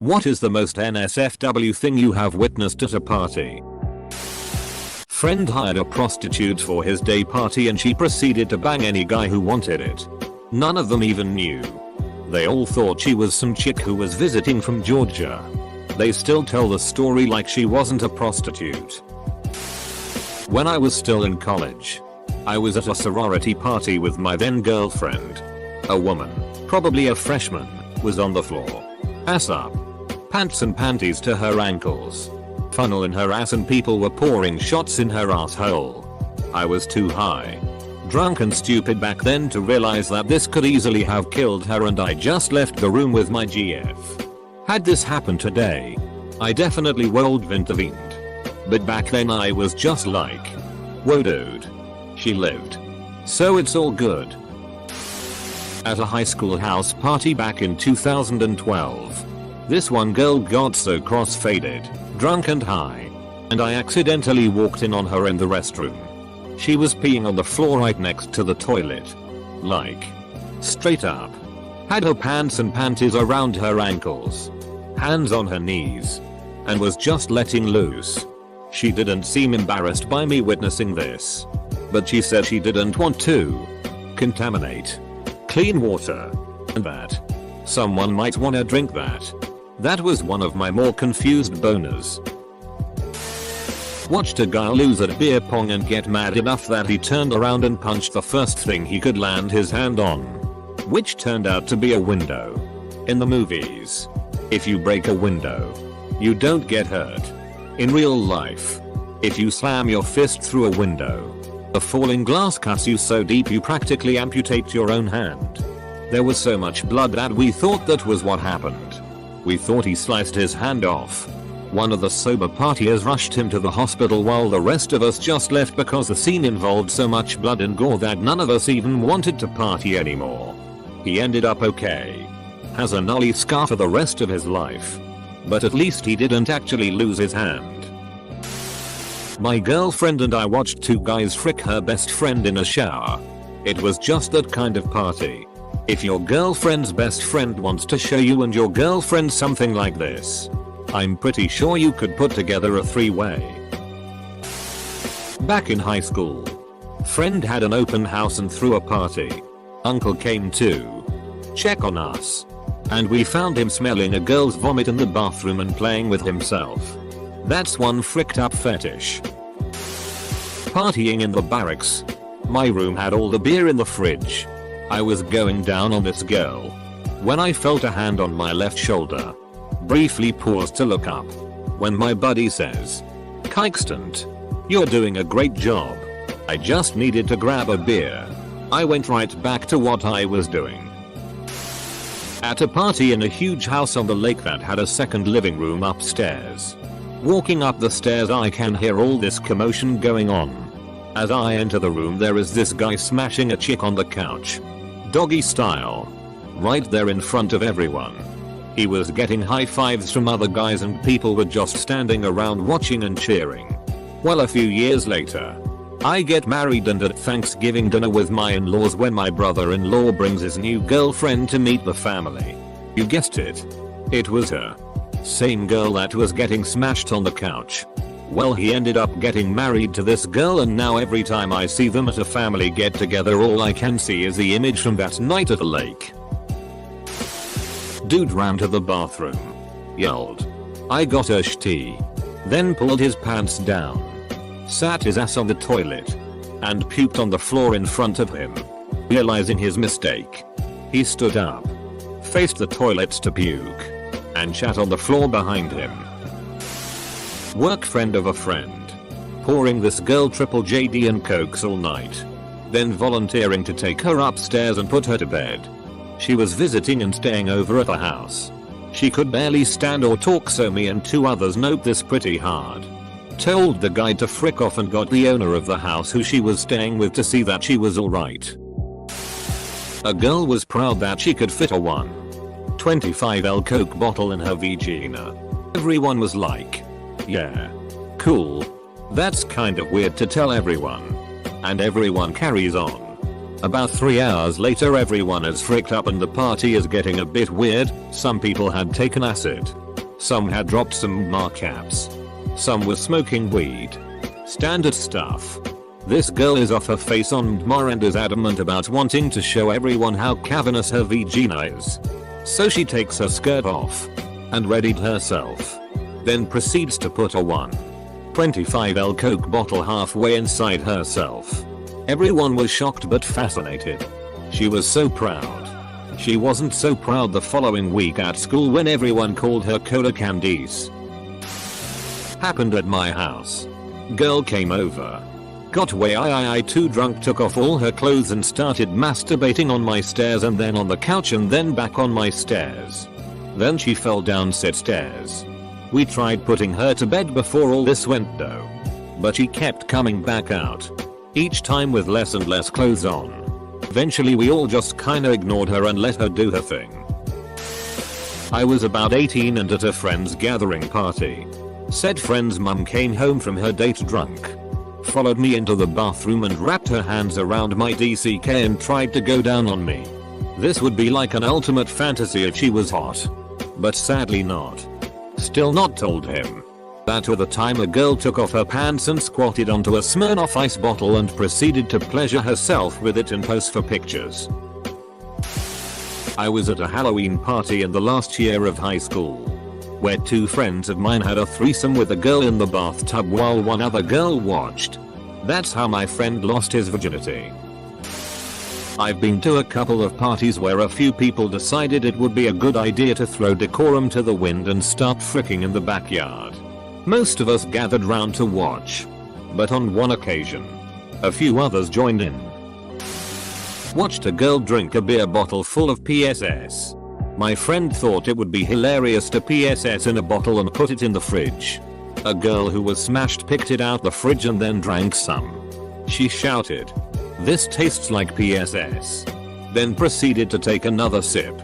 What is the most NSFW thing you have witnessed at a party? Friend hired a prostitute for his day party and she proceeded to bang any guy who wanted it. None of them even knew. They all thought she was some chick who was visiting from Georgia. They still tell the story like she wasn't a prostitute. When I was still in college, I was at a sorority party with my then girlfriend. A woman, probably a freshman, was on the floor. Ass up. Pants and panties to her ankles. Funnel in her ass and people were pouring shots in her asshole. I was too high, drunk and stupid back then to realize that this could easily have killed her, and I just left the room with my GF. Had this happened today, I definitely would have intervened. But back then I was just like, whoa dude. She lived. So it's all good. At a high school house party back in 2012. This one girl got so cross-faded, drunk and high, and I accidentally walked in on her in the restroom. She was peeing on the floor right next to the toilet. Like, straight up. Had her pants and panties around her ankles, hands on her knees, and was just letting loose. She didn't seem embarrassed by me witnessing this, but she said she didn't want to contaminate clean water, and that someone might wanna drink that. That was one of my more confused boners. Watched a guy lose at beer pong and get mad enough that he turned around and punched the first thing he could land his hand on, which turned out to be a window. In the movies, if you break a window, you don't get hurt. In real life, if you slam your fist through a window, the falling glass cuts you so deep you practically amputate your own hand. There was so much blood that we thought that was what happened. We thought he sliced his hand off. One of the sober partiers rushed him to the hospital while the rest of us just left because the scene involved so much blood and gore that none of us even wanted to party anymore. He ended up okay. Has a gnarly scar for the rest of his life. But at least he didn't actually lose his hand. My girlfriend and I watched two guys frick her best friend in a shower. It was just that kind of party. If your girlfriend's best friend wants to show you and your girlfriend something like this, I'm pretty sure you could put together a three-way. Back in high school, friend had an open house and threw a party. Uncle came to check on us, and we found him smelling a girl's vomit in the bathroom and playing with himself. That's one fricked up fetish. Partying in the barracks. My room had all the beer in the fridge. I was going down on this girl when I felt a hand on my left shoulder. Briefly paused to look up when my buddy says, "Kikestant, you're doing a great job." I just needed to grab a beer. I went right back to what I was doing. At a party in a huge house on the lake that had a second living room upstairs. Walking up the stairs I can hear all this commotion going on. As I enter the room there is this guy smashing a chick on the couch. Doggy style. Right there in front of everyone. He was getting high fives from other guys and people were just standing around watching and cheering. Well, a few years later, I get married and at Thanksgiving dinner with my in-laws when my brother-in-law brings his new girlfriend to meet the family. You guessed it. It was her. Same girl that was getting smashed on the couch. Well, he ended up getting married to this girl and now every time I see them at a family get together all I can see is the image from that night at the lake. Dude ran to the bathroom. Yelled, "I got a shitty." Then pulled his pants down. Sat his ass on the toilet. And puked on the floor in front of him. Realizing his mistake, he stood up. Faced the toilets to puke. And shat on the floor behind him. Work friend of a friend. Pouring this girl triple JD and cokes all night. Then volunteering to take her upstairs and put her to bed. She was visiting and staying over at the house. She could barely stand or talk, so me and two others note this pretty hard. Told the guy to frick off and got the owner of the house who she was staying with to see that she was alright. A girl was proud that she could fit a 1.25 Coke bottle in her vagina. Everyone was like, "Yeah. Cool. That's kind of weird to tell everyone." And everyone carries on. About 3 hours later everyone is fricked up and the party is getting a bit weird. Some people had taken acid. Some had dropped some marcaps. Some were smoking weed. Standard stuff. This girl is off her face on Mdma and is adamant about wanting to show everyone how cavernous her vagina is. So she takes her skirt off and readied herself. Then proceeds to put a 1.25 Coke bottle halfway inside herself. Everyone was shocked but fascinated. She was so proud. She wasn't so proud the following week at school when everyone called her Cola Candice. Happened at my house. Girl came over. Got way too drunk, took off all her clothes and started masturbating on my stairs and then on the couch and then back on my stairs. Then she fell down said stairs. We tried putting her to bed before all this went though. But she kept coming back out. Each time with less and less clothes on. Eventually we all just kinda ignored her and let her do her thing. I was about 18 and at a friend's gathering party. Said friend's mum came home from her date drunk. Followed me into the bathroom and wrapped her hands around my DCK and tried to go down on me. This would be like an ultimate fantasy if she was hot. But sadly not. Still not told him. That was the time a girl took off her pants and squatted onto a Smirnoff Ice bottle and proceeded to pleasure herself with it and pose for pictures. I was at a Halloween party in the last year of high school, where two friends of mine had a threesome with a girl in the bathtub while one other girl watched. That's how my friend lost his virginity. I've been to a couple of parties where a few people decided it would be a good idea to throw decorum to the wind and start fricking in the backyard. Most of us gathered round to watch. But on one occasion, a few others joined in. Watched a girl drink a beer bottle full of PSS. My friend thought it would be hilarious to PSS in a bottle and put it in the fridge. A girl who was smashed picked it out the fridge and then drank some. She shouted, "This tastes like PSS." Then proceeded to take another sip.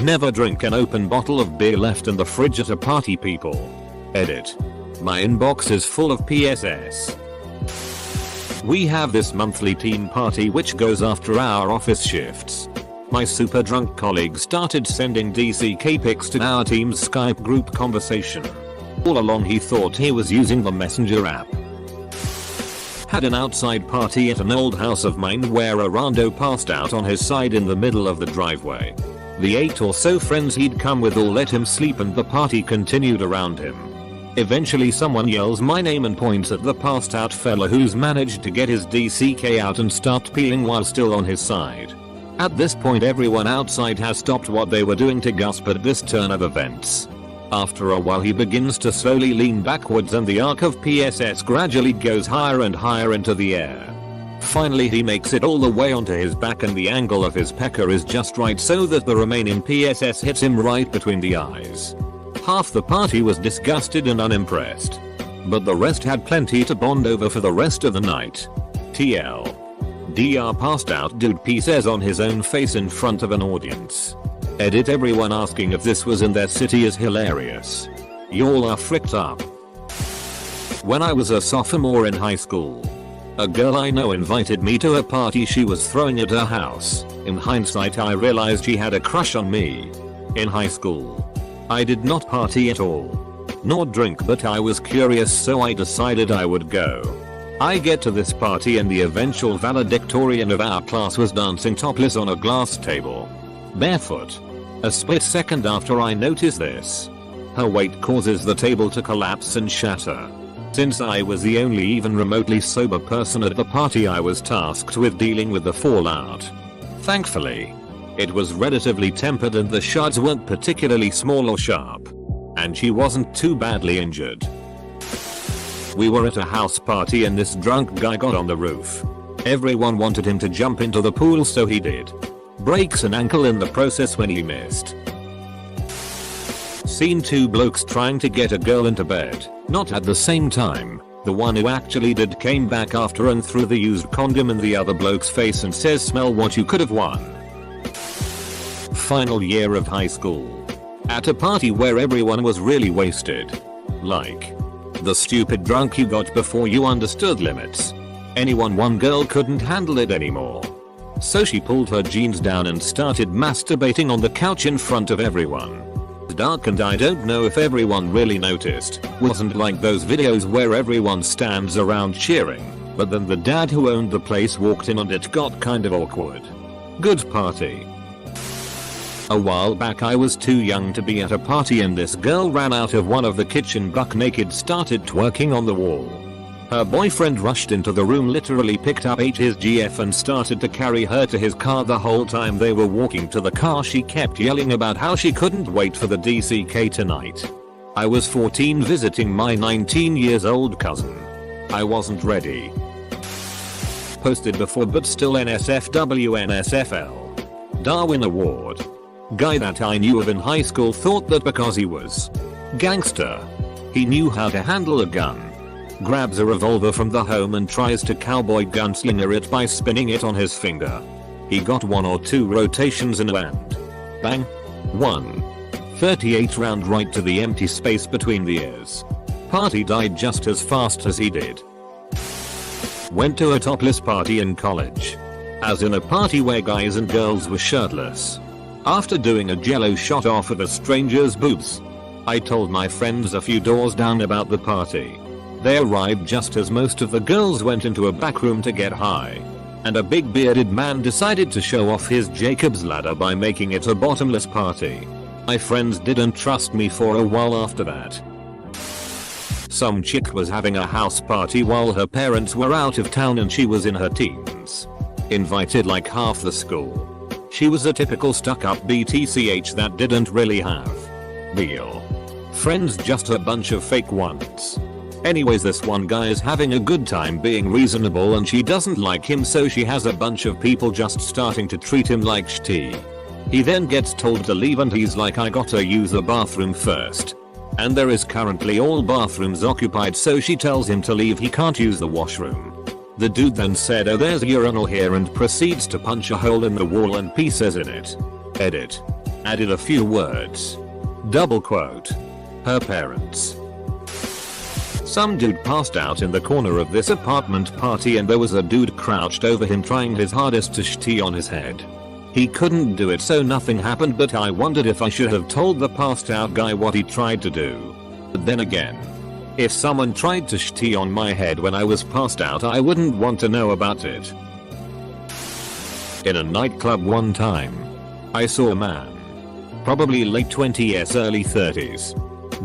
Never drink an open bottle of beer left in the fridge at a party, people. Edit. My inbox is full of PSS. We have this monthly team party which goes after our office shifts. My super drunk colleague started sending DCK pics to our team's Skype group conversation. All along he thought he was using the Messenger app. Had an outside party at an old house of mine where a rando passed out on his side in the middle of the driveway. The 8 or so friends he'd come with all let him sleep and the party continued around him. Eventually someone yells my name and points at the passed out fella who's managed to get his DCK out and start peeling while still on his side. At this point everyone outside has stopped what they were doing to gasp at this turn of events. After a while he begins to slowly lean backwards and the arc of PSS gradually goes higher and higher into the air. Finally he makes it all the way onto his back and the angle of his pecker is just right so that the remaining PSS hits him right between the eyes. Half the party was disgusted and unimpressed. But the rest had plenty to bond over for the rest of the night. TL. DR passed out dude pieces on his own face in front of an audience. Edit. Everyone asking if this was in their city is hilarious. Y'all are fricked up. When I was a sophomore in high school, a girl I know invited me to a party she was throwing at her house. In hindsight I realized she had a crush on me. In high school, I did not party at all, nor drink, but I was curious so I decided I would go. I get to this party and the eventual valedictorian of our class was dancing topless on a glass table, barefoot. A split second after I notice this, her weight causes the table to collapse and shatter. Since I was the only even remotely sober person at the party, I was tasked with dealing with the fallout. Thankfully, it was relatively tempered and the shards weren't particularly small or sharp. And she wasn't too badly injured. We were at a house party and this drunk guy got on the roof. Everyone wanted him to jump into the pool so he did. Breaks an ankle in the process when he missed. Seen two blokes trying to get a girl into bed, not at the same time. The one who actually did came back after and threw the used condom in the other bloke's face and says, "Smell what you could have won." Final year of high school. At a party where everyone was really wasted. Like the stupid drunk you got before you understood limits. One girl couldn't handle it anymore. So she pulled her jeans down and started masturbating on the couch in front of everyone. dark and I don't know if everyone really noticed. Wasn't like those videos where everyone stands around cheering. But then the dad who owned the place walked in and it got kind of awkward. Good party. A while back I was too young to be at a party and this girl ran out of one of the kitchen buck naked, started twerking on the wall. Her boyfriend rushed into the room, literally picked up his GF and started to carry her to his car. The whole time they were walking to the car she kept yelling about how she couldn't wait for the DCK tonight. I was 14 visiting my 19 years old cousin. I wasn't ready. Posted before but still NSFW NSFL. Darwin Award. Guy that I knew of in high school thought that because he was gangster, he knew how to handle a gun. Grabs a revolver from the home and tries to cowboy gunslinger it by spinning it on his finger. He got 1 or 2 rotations in and bang. 1. 38 round right to the empty space between the ears. Party died just as fast as he did. Went to a topless party in college. As in a party where guys and girls were shirtless. After doing a jello shot off of a stranger's boobs, I told my friends a few doors down about the party. They arrived just as most of the girls went into a back room to get high. And a big bearded man decided to show off his Jacob's ladder by making it a bottomless party. My friends didn't trust me for a while after that. Some chick was having a house party while her parents were out of town and she was in her teens. Invited like half the school. She was a typical stuck-up BTCH that didn't really have real friends, just a bunch of fake ones. Anyways, this one guy is having a good time being reasonable and she doesn't like him, so she has a bunch of people just starting to treat him like shitty. He then gets told to leave and he's like, I gotta use the bathroom first. And there is currently all bathrooms occupied, so she tells him to leave, he can't use the washroom. The dude then said, oh there's a urinal here, and proceeds to punch a hole in the wall and pisses in it. Edit. Added a few words. Double quote. Her parents. Some dude passed out in the corner of this apartment party and there was a dude crouched over him trying his hardest to shitty on his head. He couldn't do it, so nothing happened, but I wondered if I should have told the passed out guy what he tried to do. But then again, if someone tried to shitty on my head when I was passed out, I wouldn't want to know about it. In a nightclub one time, I saw a man, probably late 20s early 30s,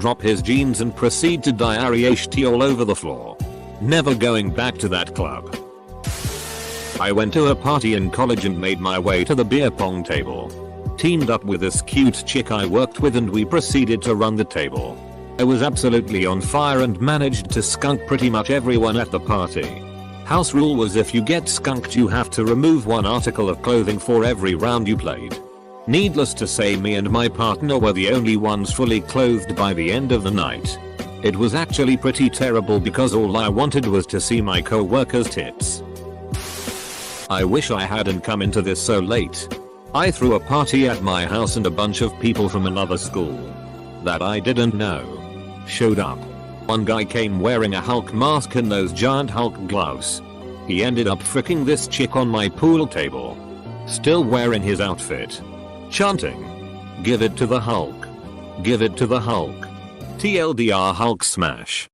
drop his jeans and proceed to diarrhea shitty all over the floor. Never going back to that club. I went to a party in college and made my way to the beer pong table. Teamed up with this cute chick I worked with and we proceeded to run the table. I was absolutely on fire and managed to skunk pretty much everyone at the party. House rule was if you get skunked you have to remove 1 article of clothing for every round you played. Needless to say, me and my partner were the only ones fully clothed by the end of the night. It was actually pretty terrible because all I wanted was to see my co-workers' tits. I wish I hadn't come into this so late. I threw a party at my house and a bunch of people from another school that I didn't know showed up. One guy came wearing a Hulk mask and those giant Hulk gloves. He ended up fricking this chick on my pool table, still wearing his outfit, chanting, "Give it to the Hulk. Give it to the Hulk. TLDR Hulk smash."